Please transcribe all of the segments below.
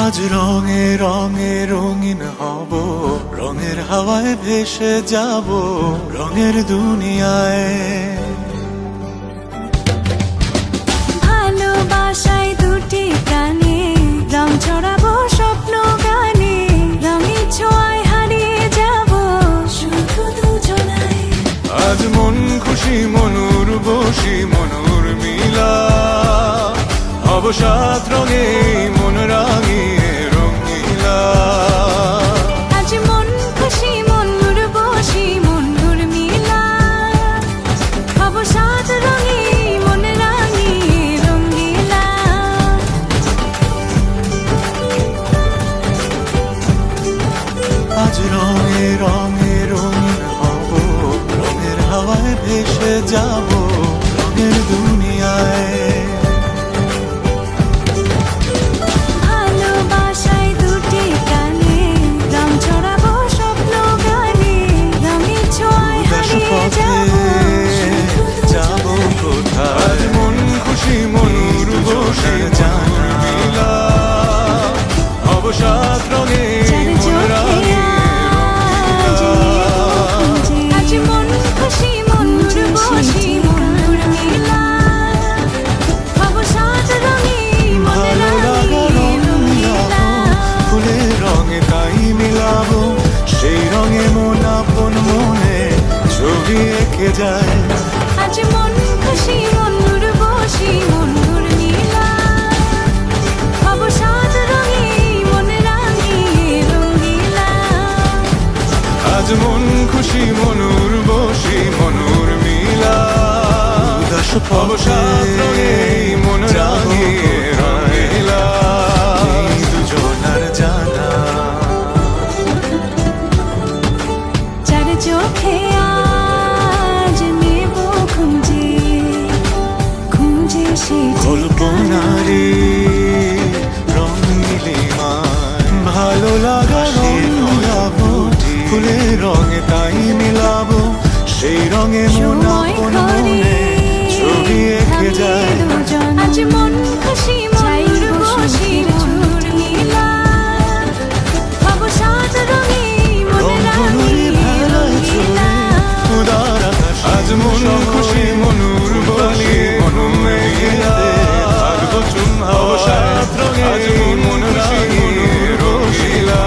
আজ রঙে রঙে রঙিন হব, রঙের হাওয়ায় ভেসে যাব রঙের দুনিয়ায়। ভালোবাসায় দুটি প্রাণে রং ছড়াবো স্বপ্ন গানে, রঙের ছোঁয়ায় হারিয়ে যাব শুধু দুজনায়। আজ মন খুশি মনুর বসি মনুর মিলা, অবসাদ রঙে মন রাঙিয়ে রঙিলা। আজ মন খুশি মনুর বসি মনুর মিলা, অবসাদ রঙে মন রাঙিয়ে রঙিলা। আজ রঙে রঙে রঙিন হব, রঙের হাওয়ায় ভেসে যাব রঙের দুনিয়ায়। অবসাদ রঙে মন রাঙিয়ে আজ মন খুশি মনুর বসি মনুর মিলা, অবসাদ রঙে মন রাঙিয়ে রঙিলা। ফুলের রঙে তাই মিলাবো, সেই রঙে মন আপন মনে ছবি এঁকে যায়। আজ মন খুশি মনুর বসি মনুর মিলা, অবসাদ রঙে মন রাঙিয়ে রঙিলা। আজ মন খুশি মনুর বসি মনুর মিলা, অবসাদ রঙে মন রাঙিয়ে রঙিলা। দুজনার জানা চার চোখে আজ নেব খুঁজে খুঁজে সে কল্পনারে রং নীলিমায়, ভালো লাগা রং মিলাবো, ফুলের রঙে তাই মিলাবো, সেই রঙে মন আপন মনে ছবি এঁকে যায়। আজ মন খুশি মনুর বসি মনুর মিলা, অবসাদ রঙে মন রাঙিয়ে রঙিলা। আজ মন খুশি মনুর বসি মনুর মিলা, থাকবো চুম অবসাদ রঙে আজ মন রাঙিয়ে রঙিলা।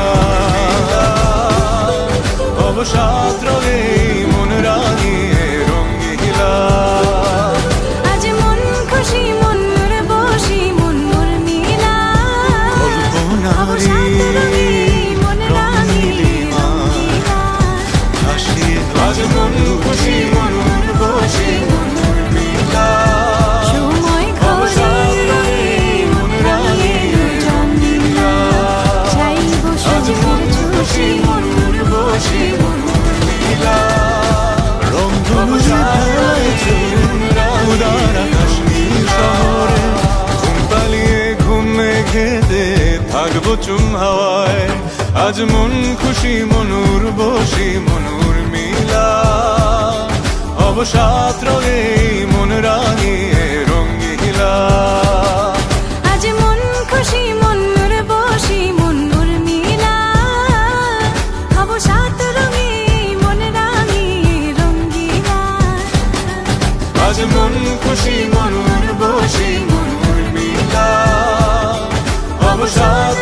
অবসাদ রঙে মন রাঙিয়ে রঙিলা। আজ মন খুশি মনুর বসি মনুর মিলা, অবসাদ রঙে মন রাঙিয়ে রঙিলা। আজ মন খুশি মনুর বসি মনুর মিলা, সময় ঘরে মন রাঙিয়ে দুজন মিলা, চাইবো আজ মন খুশি মনুর বসি মনুর মিলা। রংধনুর উদার আকাশ নীল শহরে ঘুম পালিয়ে ঘুম মেঘেতে থাকবো চুম হাওয়ায়। আজ মন খুশি মনুর বসি মনুর মিলা, অবসাদ রঙে মন রাঙিয়ে রঙিলা। আজ মন খুশি মনুর বসি মনুর মিলা, অবসাদ রঙে মন রাঙিয়ে রঙিলা। আজ মন খুশি মনুর বসি মনুর মিলা, অবসাদ